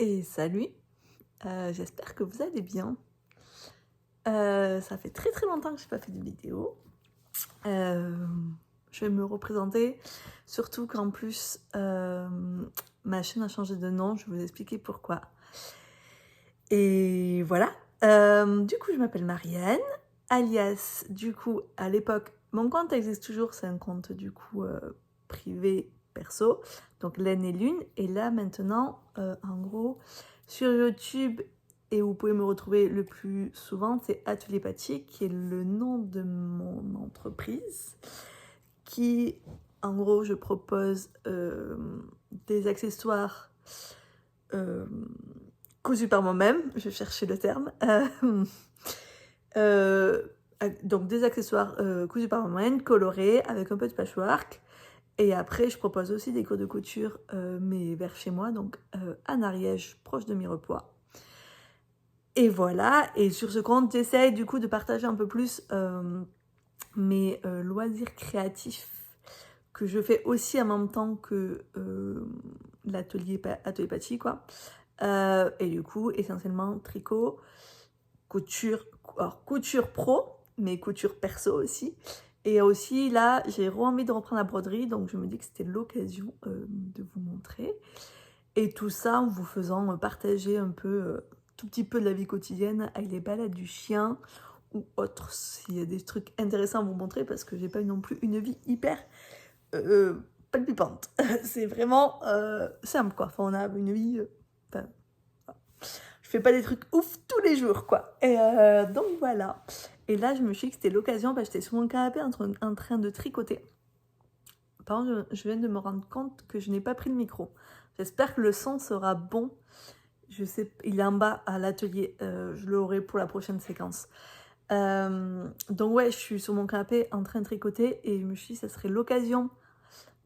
et salut, j'espère que vous allez bien. Ça fait très très longtemps que je n'ai pas fait de vidéo. Je vais me représenter, surtout qu'en plus ma chaîne a changé de nom, je vais vous expliquer pourquoi. Et voilà, du coup je m'appelle Marianne, alias du coup à l'époque, mon compte existe toujours, c'est un compte du coup privé perso, donc Laine et Lune, et là maintenant en gros sur YouTube, et vous pouvez me retrouver le plus souvent, c'est Atelier Pathy, qui est le nom de mon entreprise, qui en gros je propose des accessoires cousus par moi-même, je cherchais le terme, donc des accessoires cousus par moi-même, colorés, avec un peu de patchwork. Et après, je propose aussi des cours de couture, mais vers chez moi, donc à Ariège, proche de Mirepoix. Et voilà, et sur ce compte, j'essaye du coup de partager un peu plus mes loisirs créatifs que je fais aussi en même temps que l'atelier Pathy, quoi. Et du coup, essentiellement tricot, couture, alors couture pro, mais couture perso aussi. Et aussi, là, j'ai envie de reprendre la broderie, donc je me dis que c'était l'occasion de vous montrer. Et tout ça en vous faisant partager un peu, tout petit peu de la vie quotidienne avec les balades du chien ou autre, s'il y a des trucs intéressants à vous montrer, parce que j'ai pas non plus une vie hyper palpitante. C'est vraiment simple, quoi. Enfin, on a une vie... je fais pas des trucs ouf tous les jours, quoi. Et donc voilà. Et là, je me suis dit que c'était l'occasion, parce que j'étais sur mon canapé en train de tricoter. Par contre, je viens de me rendre compte que je n'ai pas pris le micro. J'espère que le son sera bon. Je sais, il est en bas à l'atelier. Je l'aurai pour la prochaine séquence. Donc ouais, je suis sur mon canapé en train de tricoter et je me suis dit que ça serait l'occasion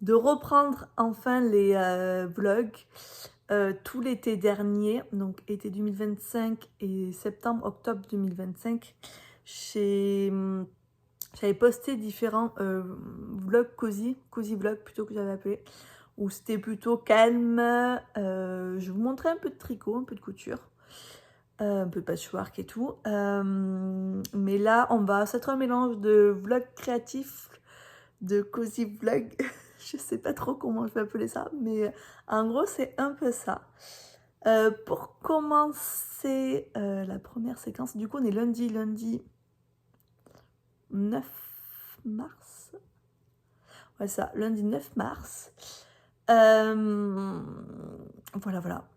de reprendre enfin les vlogs. Tout l'été dernier, donc été 2025 et septembre-octobre 2025, j'avais posté différents vlogs cozy vlogs plutôt que j'avais appelé, où c'était plutôt calme. Je vous montrais un peu de tricot, un peu de couture, un peu de patchwork et tout. Mais là, ça va être un mélange de vlogs créatifs, de cozy vlog. Je sais pas trop comment je vais appeler ça, mais en gros, c'est un peu ça. Pour commencer la première séquence, du coup, on est lundi 9 mars. Ouais, ça, lundi 9 mars. Voilà.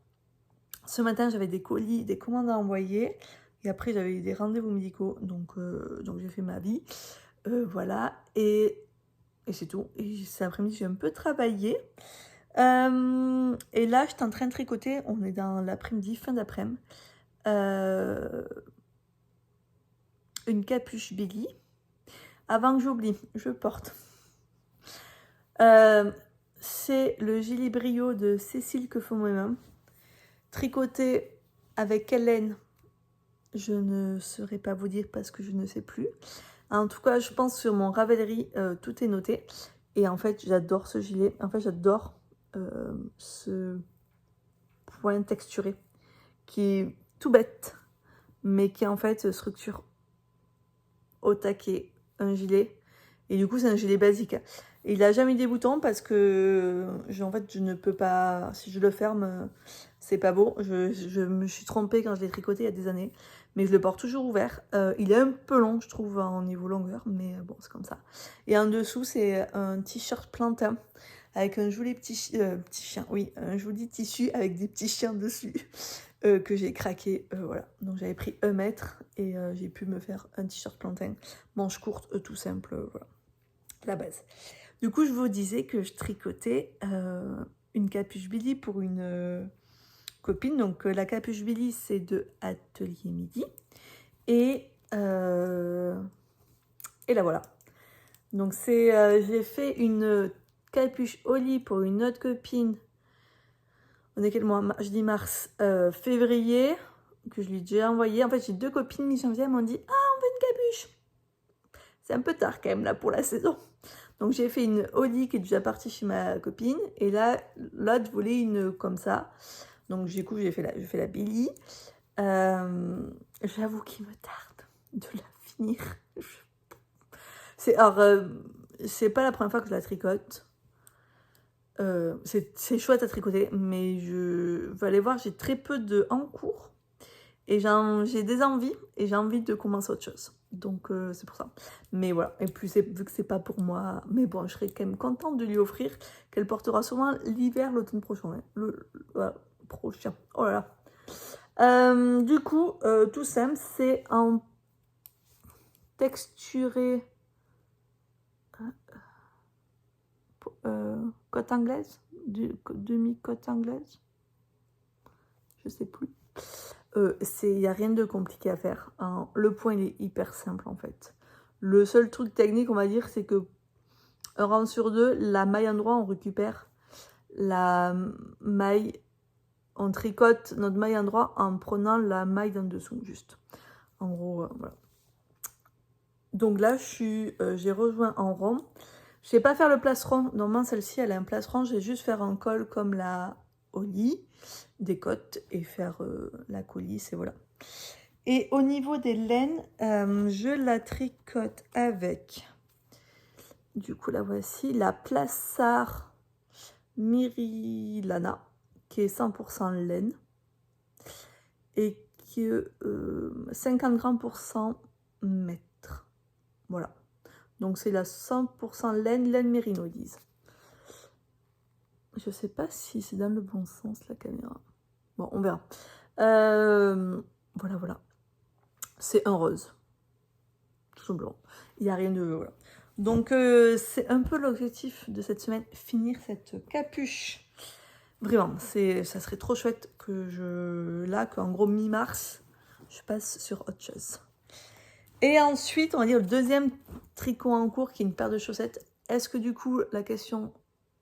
Ce matin, j'avais des colis, des commandes à envoyer. Et après, j'avais des rendez-vous médicaux. Donc j'ai fait ma vie. Voilà. Et c'est tout. Et cet après-midi, j'ai un peu travaillé. Et là, j'étais en train de tricoter. On est dans l'après-midi, fin d'après-midi. Une capuche Billy. Avant que j'oublie, je porte. C'est le gilet brio de Cécile que font moi-même. Tricoté avec quelle laine, je ne saurais pas vous dire parce que je ne sais plus. En tout cas, je pense sur mon Ravelry, tout est noté. Et en fait, j'adore ce gilet. En fait, j'adore ce point texturé qui est tout bête, mais qui en fait structure au taquet un gilet. Et du coup, c'est un gilet basique. Et il a jamais eu des boutons parce que en fait, je ne peux pas. Si je le ferme, c'est pas beau. Je me suis trompée quand je l'ai tricoté il y a des années. Mais je le porte toujours ouvert. Il est un peu long, je trouve, en niveau longueur. Mais bon, c'est comme ça. Et en dessous, c'est un t-shirt plantain avec un joli petit chien. Oui, un joli tissu avec des petits chiens dessus. Que j'ai craqué, voilà. Donc j'avais pris 1 mètre et j'ai pu me faire un t-shirt plantain, manche courte, tout simple, voilà, la base. Du coup, je vous disais que je tricotais une capuche Billy pour une copine. Donc la capuche Billy, c'est de Atelier Midi. Et là, voilà. Donc j'ai fait une capuche Oli pour une autre copine. On est quel mois? Je dis mars, février, que je lui ai déjà envoyé. En fait, j'ai 2 copines mi-janvier, elles m'ont dit « Ah, on veut une capuche !» C'est un peu tard quand même, là, pour la saison. Donc, j'ai fait une Oli qui est déjà partie chez ma copine. Et là, l'autre voulait une comme ça. Donc du coup, j'ai fait la Billy. J'avoue qu'il me tarde de la finir. C'est pas la première fois que je la tricote. C'est chouette à tricoter, mais je vais aller voir, j'ai très peu de en cours. Et j'ai des envies, et j'ai envie de commencer autre chose. Donc c'est pour ça. Mais voilà, et puis vu que c'est pas pour moi, mais bon, je serais quand même contente de lui offrir, qu'elle portera souvent l'hiver, l'automne prochain. Hein. Voilà, prochain. Oh là là. Du coup, tout simple, c'est en texturé côte anglaise, demi-côte anglaise, je sais plus. Il n'y a rien de compliqué à faire. Hein. Le point, il est hyper simple en fait. Le seul truc technique, on va dire, c'est que un rang sur deux, la maille endroit, on récupère la maille, on tricote notre maille endroit en prenant la maille d'en dessous, juste. En gros, voilà. Donc là, j'ai rejoint en rond. Je vais pas faire le placeron. Normalement, celle-ci, elle a un placeron. Je vais juste faire un col comme la Oli, des côtes, et faire la coulisse, et voilà. Et au niveau des laines, je la tricote avec, du coup, la voici, la Plassard Myrilana, qui est 100% laine, et qui est 50 grammes pour 100 mètres. Voilà. Donc, c'est la 100% laine mérino, ils disent. Je sais pas si c'est dans le bon sens, la caméra. Bon, on verra. Voilà. C'est un rose. Tout blanc. Il n'y a rien de... Voilà. Donc, c'est un peu l'objectif de cette semaine, finir cette capuche. Vraiment, ça serait trop chouette qu'en gros, mi-mars, je passe sur autre chose. Et ensuite, on va dire le deuxième tricot en cours, qui est une paire de chaussettes. Est-ce que du coup, la question,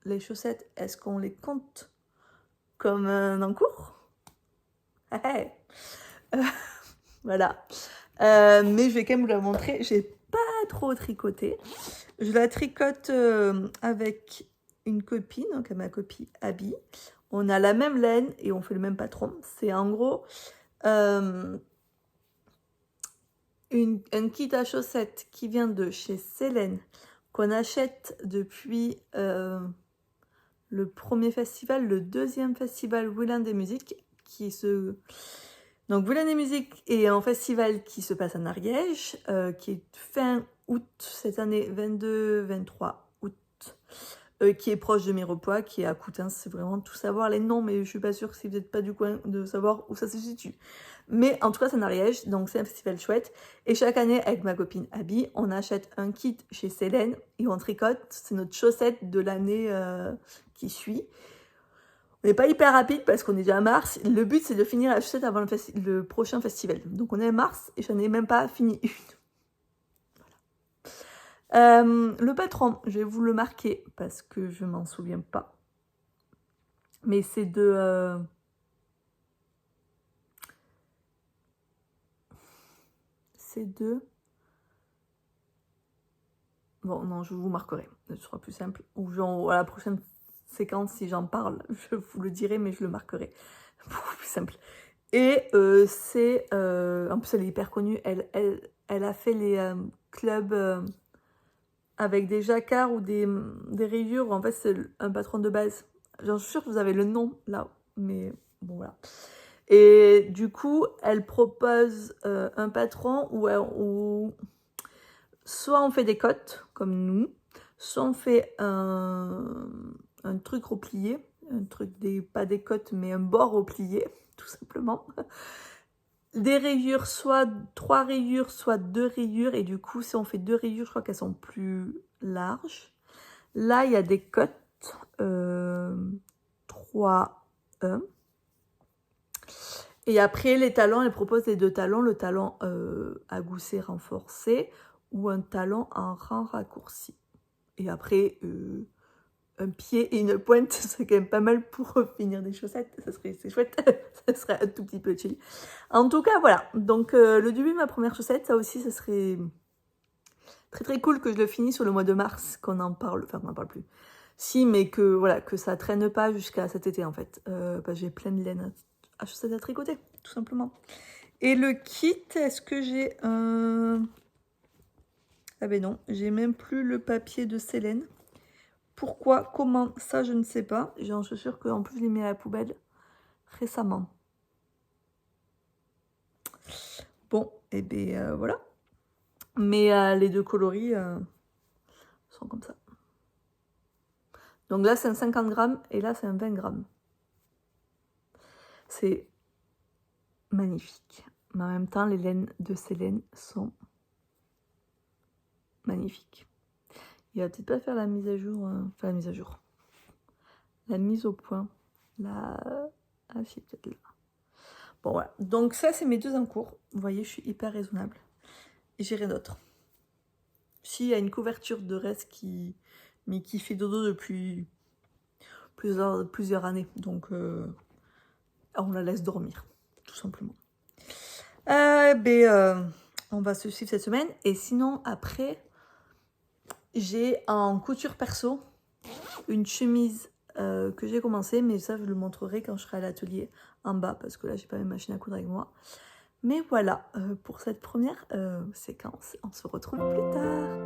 les chaussettes, est-ce qu'on les compte comme un en cours? Voilà. Mais je vais quand même vous la montrer. J'ai pas trop tricoté. Je la tricote avec une copine, donc ma copine Abby. On a la même laine et on fait le même patron. C'est en gros un kit à chaussettes qui vient de chez Célène, qu'on achète depuis le premier festival, le deuxième festival Wheeland des musiques, Donc Wheeland des musiques est un festival qui se passe en Ariège, qui est fin août cette année, 22-23 août, qui est proche de Mirepoix, qui est à Coutances. C'est vraiment tout savoir les noms, mais je suis pas sûre si vous n'êtes pas du coin de savoir où ça se situe. Mais en tout cas, c'est en Ariège, donc c'est un festival chouette. Et chaque année, avec ma copine Abby, on achète un kit chez Célène et on tricote. C'est notre chaussette de l'année qui suit. On n'est pas hyper rapide parce qu'on est déjà à mars. Le but, c'est de finir la chaussette avant le prochain festival. Donc, on est à mars et je n'en ai même pas fini une. Voilà. Le patron, je vais vous le marquer parce que je m'en souviens pas. Mais c'est de... Bon, non, je vous marquerai. Ce sera plus simple. Ou genre, à la prochaine séquence, si j'en parle, je vous le dirai, mais je le marquerai. Beaucoup plus simple. Et c'est... en plus, elle est hyper connue. Elle a fait les clubs avec des jacquards ou des rayures. En fait, c'est un patron de base. J'en suis sûre que vous avez le nom, là. Mais bon, voilà. Et du coup, elle propose un patron où soit on fait des cotes, comme nous, soit on fait un truc replié, pas des cotes, mais un bord replié, tout simplement. Des rayures, soit 3 rayures, soit 2 rayures, et du coup, si on fait 2 rayures, je crois qu'elles sont plus larges. Là, il y a des cotes, 3, 1. Et après, les talons, elle propose les 2 talons, le talon à gousset renforcé ou un talon en rang raccourci. Et après, un pied et une pointe, c'est quand même pas mal pour finir des chaussettes. C'est chouette, ça serait un tout petit peu chill. En tout cas, voilà. Donc, le début de ma première chaussette, ça aussi, ça serait très très cool que je le finisse sur le mois de mars, qu'on en parle, enfin, on n'en parle plus. Si, mais que voilà, que ça traîne pas jusqu'à cet été en fait. J'ai plein de laine à chaussettes à tricoter, tout simplement. Et le kit, est-ce que j'ai un... Ah ben non, j'ai même plus le papier de Célène. Pourquoi, comment, ça je ne sais pas. J'en suis sûre qu'en plus je l'ai mis à la poubelle récemment. Bon, et bien voilà. Mais les deux coloris sont comme ça. Donc là c'est un 50 grammes et là c'est un 20 grammes. C'est magnifique. Mais en même temps, les laines de Célène sont magnifiques. Il va peut-être pas faire la mise à jour, la mise au point. Ah si, peut-être là. Bon voilà, donc ça c'est mes 2 en cours. Vous voyez, je suis hyper raisonnable. Et j'ai rien d'autre. S'il y a une couverture de reste qui fait dodo depuis plusieurs années. Donc on la laisse dormir, tout simplement. On va se suivre cette semaine. Et sinon, après, j'ai en couture perso une chemise que j'ai commencé, mais ça je le montrerai quand je serai à l'atelier en bas, parce que là j'ai pas mes machines à coudre avec moi. Mais voilà, pour cette première séquence, on se retrouve plus tard.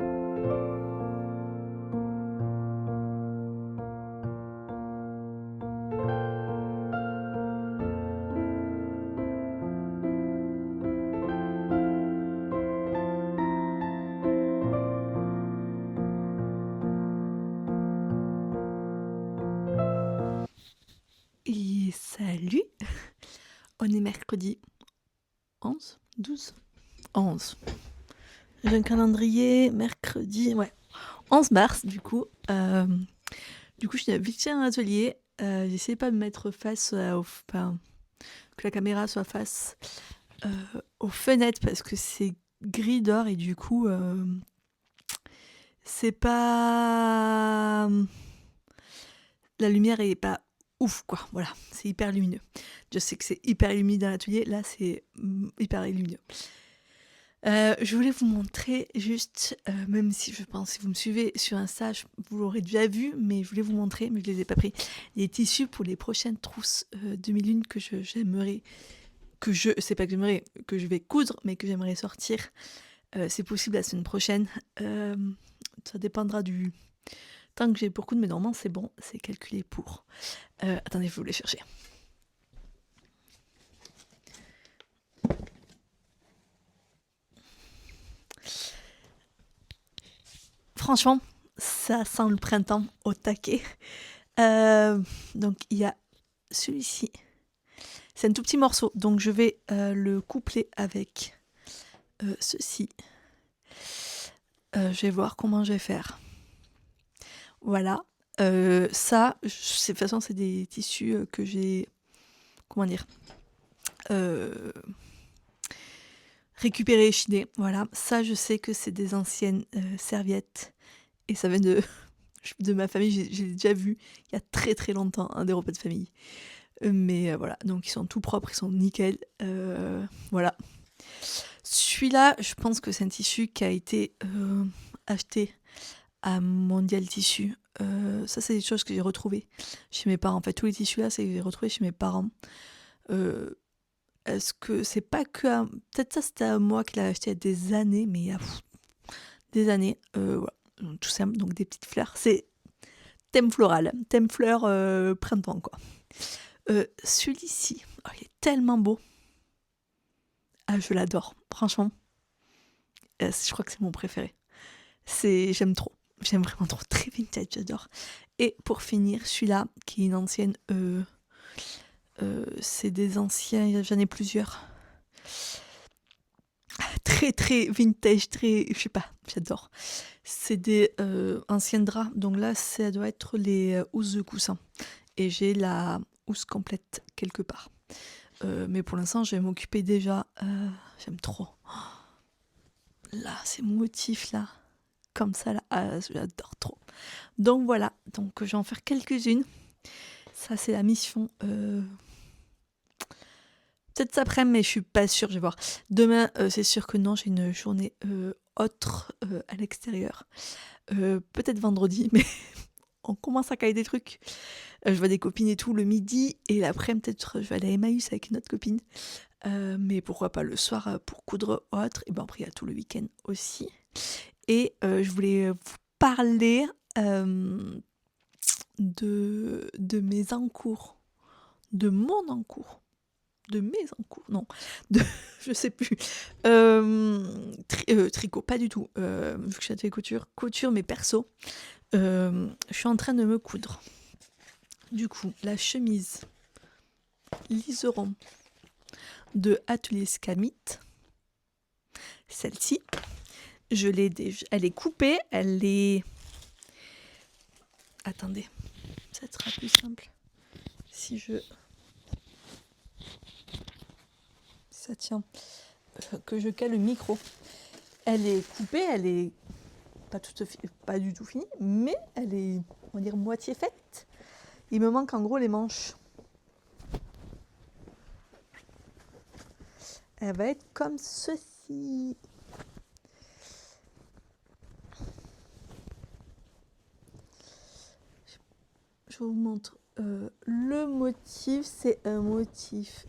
Et salut, on est mercredi 11, 12, 11. J'ai un calendrier mercredi, 11 mars du coup. Je suis vite à l'atelier. J'essaie pas de me mettre face que la caméra soit face aux fenêtres parce que c'est gris dehors et du coup c'est pas... La lumière est pas ouf quoi, voilà, c'est hyper lumineux. Je sais que c'est hyper lumineux dans l'atelier, là c'est hyper lumineux. Je voulais vous montrer juste, même si je pense si vous me suivez sur Insta, vous l'aurez déjà vu, mais je voulais vous montrer, mais je les ai pas pris, les tissus pour les prochaines trousses 2001 que j'aimerais, que je vais coudre, mais que j'aimerais sortir. C'est possible la semaine prochaine. Ça dépendra du temps que j'ai pour coudre, mais normalement c'est bon, c'est calculé pour. Attendez, je vais vous les chercher. Franchement, ça sent le printemps au taquet. Donc il y a celui-ci. C'est un tout petit morceau, donc je vais le coupler avec ceci. Je vais voir comment je vais faire. Voilà. Ça, de toute façon, c'est des tissus que j'ai... Comment dire récupérés, chinés. Voilà. Ça, je sais que c'est des anciennes serviettes. Et ça vient de ma famille. J'ai déjà vu il y a très très longtemps des repas de famille. Mais voilà. Donc, ils sont tout propres. Ils sont nickel. Voilà. Celui-là, je pense que c'est un tissu qui a été acheté à Mondial Tissu. Ça, c'est des choses que j'ai retrouvées chez mes parents. En fait, tous les tissus là, c'est que j'ai retrouvés chez mes parents. Est-ce que c'est pas que... Peut-être ça, c'était à moi qui l'ai acheté il y a des années, mais il y a des années. Voilà. Donc, tout simple, donc des petites fleurs. C'est thème floral, thème fleur printemps, quoi. Celui-ci, il est tellement beau. Ah, je l'adore, franchement. Je crois que c'est mon préféré. J'aime trop. J'aime vraiment trop. Très vintage, j'adore. Et pour finir, celui-là, qui est une ancienne... c'est des anciens... J'en ai plusieurs. Très, très vintage, très... Je sais pas, j'adore. C'est des anciens draps. Donc là, ça doit être les housses de coussin. Et j'ai la housse complète quelque part. Mais pour l'instant, je vais m'occuper déjà. J'aime trop. Là, ces motifs-là. Comme ça, là, j'adore trop. Donc voilà, donc je vais en faire quelques-unes. Ça, c'est la mission. Peut-être cet après-midi, mais je suis pas sûre, je vais voir. Demain, c'est sûr que non, j'ai une journée autre à l'extérieur. Peut-être vendredi, mais on commence à caler des trucs. Je vois des copines et tout le midi, et l'après, peut-être je vais aller à Emmaüs avec une autre copine. Mais pourquoi pas le soir pour coudre autre. Et ben après, il y a tout le week-end aussi. Et je voulais vous parler de mes encours, de mon encours, de mes encours, non, de, je sais plus. Tricot, pas du tout. Vu que je fais couture, mais perso. Je suis en train de me coudre. Du coup, la chemise liseron de Atelier Scamit, celle-ci, elle est coupée, elle est... Attendez, ça sera plus simple si ça tient, que je cale le micro. Elle est coupée, elle est pas du tout finie, mais elle est, on va dire, moitié faite. Il me manque en gros les manches. Elle va être comme ceci. Je vous montre. Le motif, c'est un motif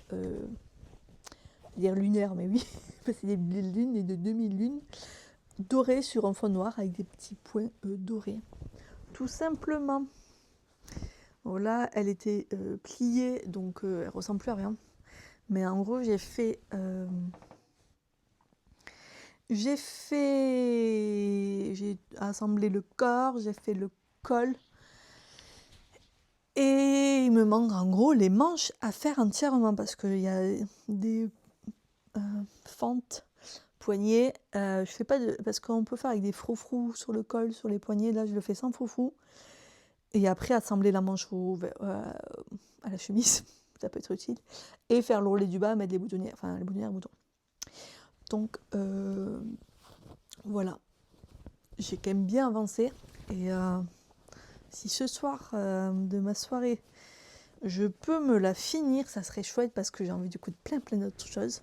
dire lunaire, mais oui, c'est des lunes et de demi-lunes dorées sur un fond noir avec des petits points dorés. Tout simplement. Voilà, elle était pliée, donc elle ressemble plus à rien. Mais en gros, j'ai assemblé le corps, j'ai fait le col. Et il me manque en gros les manches à faire entièrement parce qu'il y a des fentes, poignets. Je fais pas de... Parce qu'on peut faire avec des froufrous sur le col, sur les poignets. Là, je le fais sans froufrous. Et après, assembler la manche à la chemise, ça peut être utile. Et faire l'ourlet du bas, mettre les boutonnières, enfin les boutonnières et boutons. Donc, voilà. J'ai quand même bien avancé. Et si ce soir de ma soirée, je peux me la finir, ça serait chouette parce que j'ai envie de coudre plein d'autres choses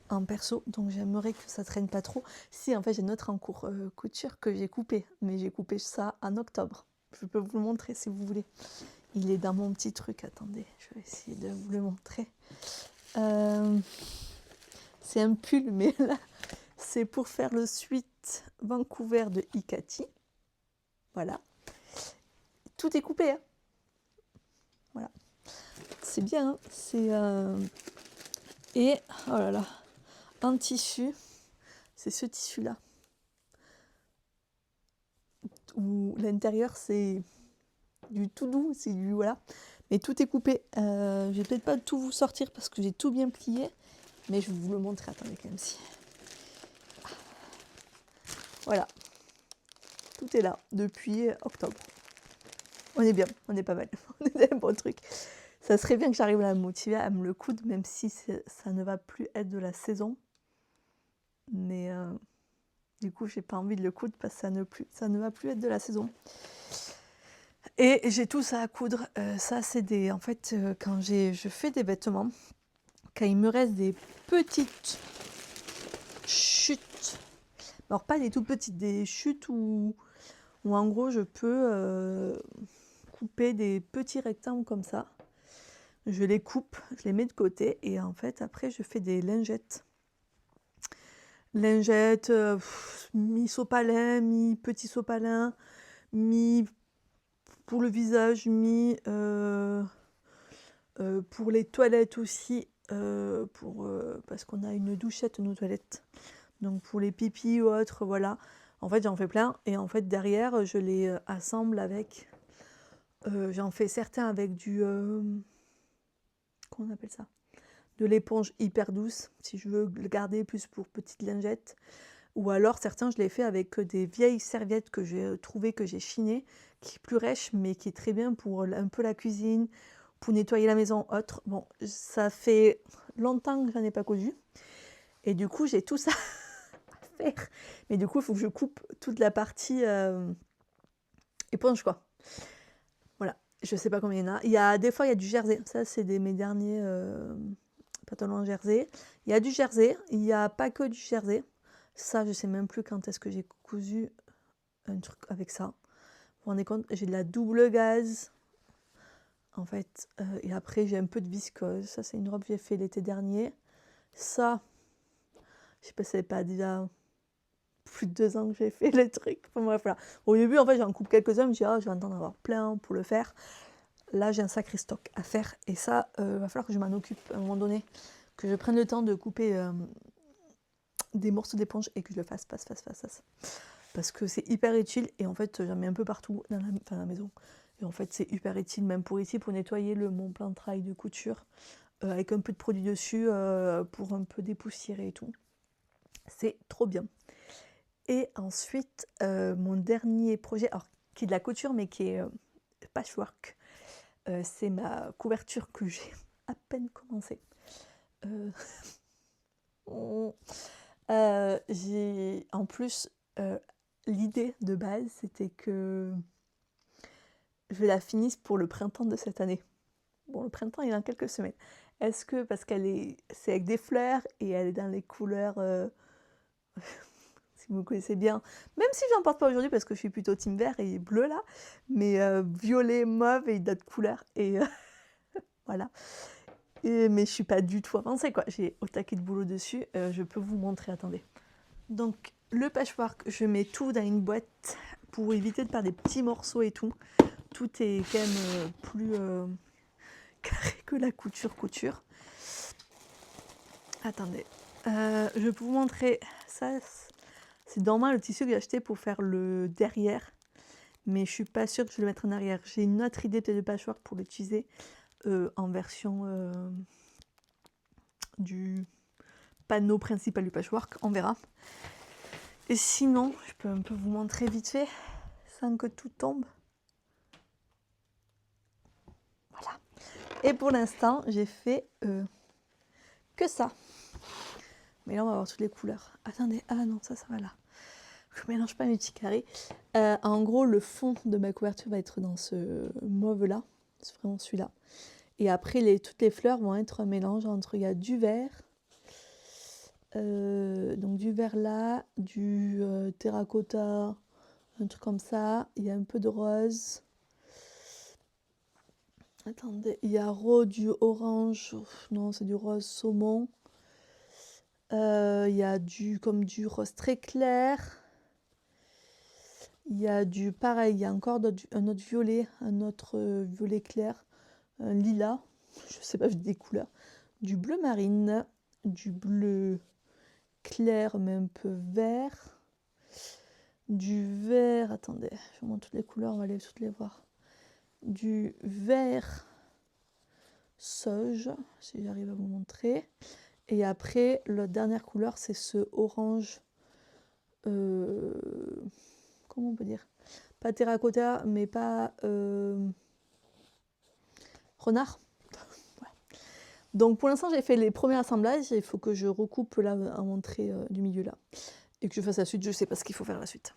en perso. Donc j'aimerais que ça traîne pas trop. Si, en fait, j'ai une autre en cours couture que j'ai coupé. Mais j'ai coupé ça en octobre. Je peux vous le montrer si vous voulez. Il est dans mon petit truc. Attendez, je vais essayer de vous le montrer. C'est un pull, mais là, c'est pour faire le suite Vancouver de Hikati. Voilà. Tout est coupé, hein. Voilà. C'est bien, hein. C'est... Et, oh là là, un tissu. C'est ce tissu-là. Où l'intérieur, c'est du tout doux, c'est du... Voilà. Mais tout est coupé. Je vais peut-être pas tout vous sortir parce que j'ai tout bien plié. Mais je vais vous le montrer. Attendez quand même si... Voilà. Tout est là depuis octobre. On est bien, on est pas mal. On est un bon truc. Ça serait bien que j'arrive à me motiver à me le coudre, même si ça ne va plus être de la saison. Mais du coup, j'ai pas envie de le coudre parce que ça ne va plus être de la saison. Et j'ai tout ça à coudre. Ça, c'est des... En fait, quand je fais des vêtements, quand il me reste des petites chutes, alors pas des toutes petites, des chutes où en gros je peux couper des petits rectangles comme ça. Je les coupe, je les mets de côté et en fait après je fais des lingettes. Lingettes, mi-sopalin, mi-petit sopalin, mi pour le visage, mi pour les toilettes aussi, parce qu'on a une douchette nos toilettes. Donc pour les pipis ou autres, voilà. En fait j'en fais plein et en fait derrière je les assemble avec... j'en fais certains avec du... comment on appelle ça? De l'éponge hyper douce, si je veux le garder plus pour petites lingettes. Ou alors certains je les fais avec des vieilles serviettes que j'ai trouvées, que j'ai chinées, qui est plus rêche mais qui est très bien pour un peu la cuisine, pour nettoyer la maison, autre. Bon, ça fait longtemps que j'en ai pas cousu. Et du coup j'ai tout ça à faire. Mais du coup il faut que je coupe toute la partie éponge quoi. Voilà, je sais pas combien il y en a. Des fois il y a du jersey. Ça c'est mes derniers pantalons en jersey. Il y a du jersey, il n'y a pas que du jersey. Ça je sais même plus quand est-ce que j'ai cousu un truc avec ça. vous rendez compte, j'ai de la double gaze. En fait, et après j'ai un peu de viscose. Ça, c'est une robe que j'ai fait l'été dernier. Ça, je sais pas si c'est pas déjà plus de 2 ans que j'ai fait le truc. Enfin bref, voilà. Au début, en fait, j'en coupe quelques-uns. Je me dis, ah, je vais en en avoir plein pour le faire. Là, j'ai un sacré stock à faire. Et ça, va falloir que je m'en occupe à un moment donné. Que je prenne le temps de couper des morceaux d'éponge et que je le fasse. Parce que c'est hyper utile. Et en fait, j'en mets un peu partout dans la maison. Et en fait, c'est hyper utile, même pour ici, pour nettoyer mon plan de travail de couture. Avec un peu de produit dessus pour un peu dépoussiérer et tout. C'est trop bien. Et ensuite, mon dernier projet, alors qui est de la couture, mais qui est patchwork, c'est ma couverture que j'ai à peine commencé. J'ai en plus l'idée de base, c'était que je la finisse pour le printemps de cette année. Bon, le printemps, il est dans quelques semaines. Est-ce que, parce c'est avec des fleurs et elle est dans les couleurs, si vous connaissez bien, même si j'en porte pas aujourd'hui parce que je suis plutôt team vert et bleu là, mais violet, mauve et d'autres couleurs. Et voilà. Mais je suis pas du tout avancée, quoi. J'ai au taquet de boulot dessus. Je peux vous montrer, attendez. Donc, le patchwork, je mets tout dans une boîte pour éviter de faire des petits morceaux et tout. Tout est quand même plus carré que la couture. Attendez, je peux vous montrer ça. C'est normal le tissu que j'ai acheté pour faire le derrière, mais je suis pas sûre que je vais le mettre en arrière. J'ai une autre idée de patchwork pour l'utiliser en version du panneau principal du patchwork, on verra. Et sinon, je peux un peu vous montrer vite fait, sans que tout tombe. Voilà. Et pour l'instant, j'ai fait que ça. Mais là, on va voir toutes les couleurs. Attendez, ah non, ça va là. Je mélange pas mes petits carrés. En gros, le fond de ma couverture va être dans ce mauve-là. C'est vraiment celui-là. Et après, toutes les fleurs vont être un mélange entre, il y a du vert, donc du vert là, du terracotta, un truc comme ça. Il y a un peu de rose. Attendez, il y a du orange, non, c'est du rose saumon. Il y a du rose très clair. Il y a pareil, il y a encore un autre violet, violet clair, un lilas, je sais pas, j'ai des couleurs, du bleu marine, du bleu clair mais un peu vert, du vert, attendez, je vous montre toutes les couleurs, on va aller toutes les voir, du vert sauge, si j'arrive à vous montrer, et après, la dernière couleur, c'est ce orange, comment on peut dire, pas terracotta, mais pas renard. Ouais. Donc pour l'instant, j'ai fait les premiers assemblages. Il faut que je recoupe là à montrer du milieu là. Et que je fasse la suite. Je sais pas ce qu'il faut faire la suite.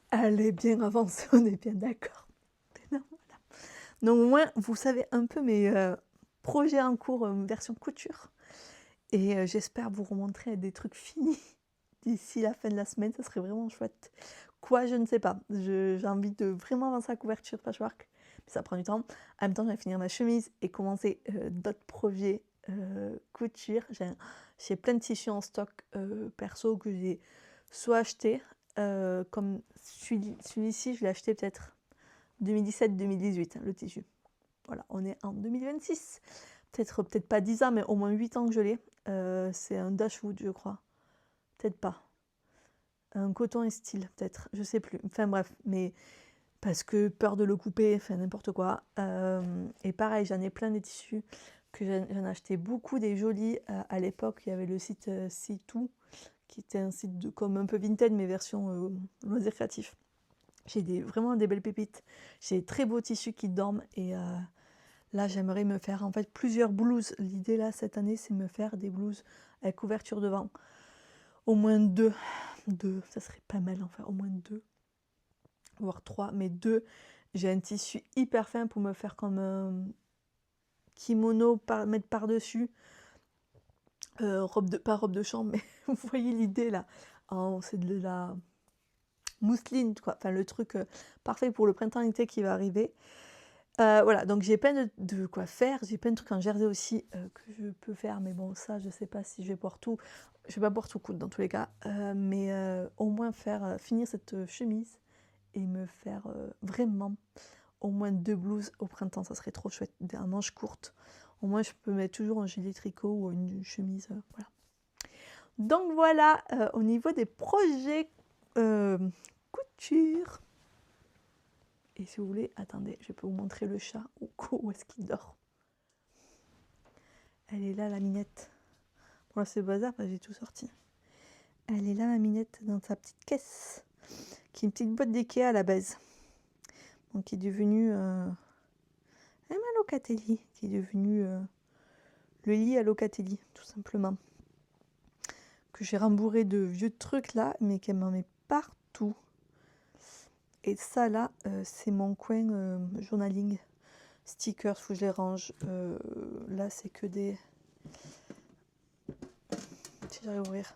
Elle est bien avancée, on est bien d'accord. Voilà. Donc au moins, vous savez un peu mes projets en cours version couture. Et j'espère vous remontrer des trucs finis d'ici la fin de la semaine. Ça serait vraiment chouette. Quoi, je ne sais pas. J'ai envie de vraiment avancer la couverture patchwork. Mais ça prend du temps. En même temps, je vais finir ma chemise et commencer d'autres projets couture. J'ai plein de tissus en stock perso que j'ai soit acheté, comme celui-ci, je l'ai acheté peut-être 2017-2018, hein, le tissu. Voilà, on est en 2026. Peut-être pas 10 ans, mais au moins 8 ans que je l'ai. C'est un Dashwood, je crois. Peut-être pas. Un coton et style, peut-être. Je sais plus. Enfin bref, mais parce que peur de le couper, enfin n'importe quoi. Et pareil, j'en ai plein des tissus que j'en ai acheté beaucoup, des jolis. À l'époque, il y avait le site C2, qui était un site comme un peu vintage, mais version loisirs créatifs. J'ai vraiment des belles pépites. J'ai des très beaux tissus qui dorment et là, j'aimerais me faire en fait plusieurs blouses. L'idée là, cette année, c'est me faire des blouses avec couverture devant. Au moins deux, ça serait pas mal en faire au moins 2, voire 3, mais 2. J'ai un tissu hyper fin pour me faire comme un kimono, mettre par-dessus. Pas robe de chambre, mais vous voyez l'idée là. C'est de la mousseline, quoi. Enfin, le truc parfait pour le printemps-été qui va arriver. Voilà, donc j'ai plein de quoi faire. J'ai plein de trucs en jersey aussi que je peux faire. Mais bon, ça, je sais pas si je vais pouvoir tout. Je vais pas pouvoir tout coudre dans tous les cas. Mais au moins finir cette chemise et me faire vraiment au moins 2 blouses au printemps. Ça serait trop chouette. Des manches courtes. Au moins, je peux mettre toujours un gilet tricot ou une chemise. Voilà. Donc voilà, au niveau des projets couture. Et si vous voulez, attendez, je peux vous montrer le chat. Où est-ce qu'il dort? Elle est là, la minette. Bon, là, c'est le bazar, parce que j'ai tout sorti. Elle est là, la minette, dans sa petite caisse, qui est une petite boîte d'Ikea à la base. Donc, qui est devenue un Locatelli, qui est devenu le lit à Locatelli, tout simplement. Que j'ai rembourré de vieux trucs là, mais qu'elle m'en met partout. Et ça là, c'est mon coin journaling. Stickers, faut que je les range. Là, c'est que des... Si j'arrive à ouvrir.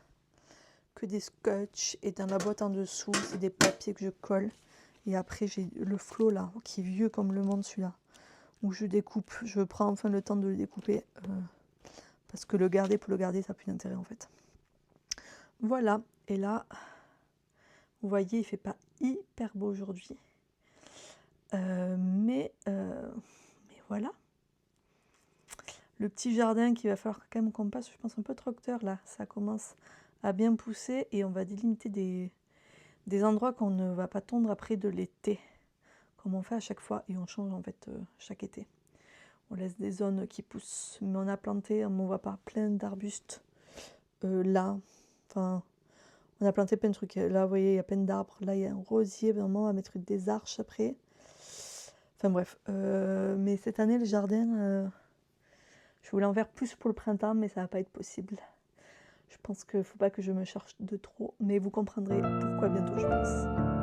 Que des scotch. Et dans la boîte en dessous, c'est des papiers que je colle. Et après, j'ai le flot là, qui est vieux comme le monde celui-là. Où je découpe. Je prends enfin le temps de le découper. Parce que pour le garder, ça n'a plus d'intérêt en fait. Voilà. Et là, vous voyez, il fait pas hyper beau aujourd'hui. Mais voilà. Le petit jardin qu'il va falloir quand même qu'on passe, je pense un peu tracteur là. Ça commence à bien pousser et on va délimiter des endroits qu'on ne va pas tondre après de l'été. Comme on fait à chaque fois et on change en fait chaque été. On laisse des zones qui poussent. Mais on a planté, on voit pas, plein d'arbustes là. Enfin, on a planté plein de trucs. Là, vous voyez, il y a plein d'arbres. Là, il y a un rosier. Vraiment, on va mettre des arches après. Enfin bref. Mais cette année, le jardin, je voulais en faire plus pour le printemps, mais ça va pas être possible. Je pense qu'il ne faut pas que je me cherche de trop. Mais vous comprendrez pourquoi bientôt, je pense.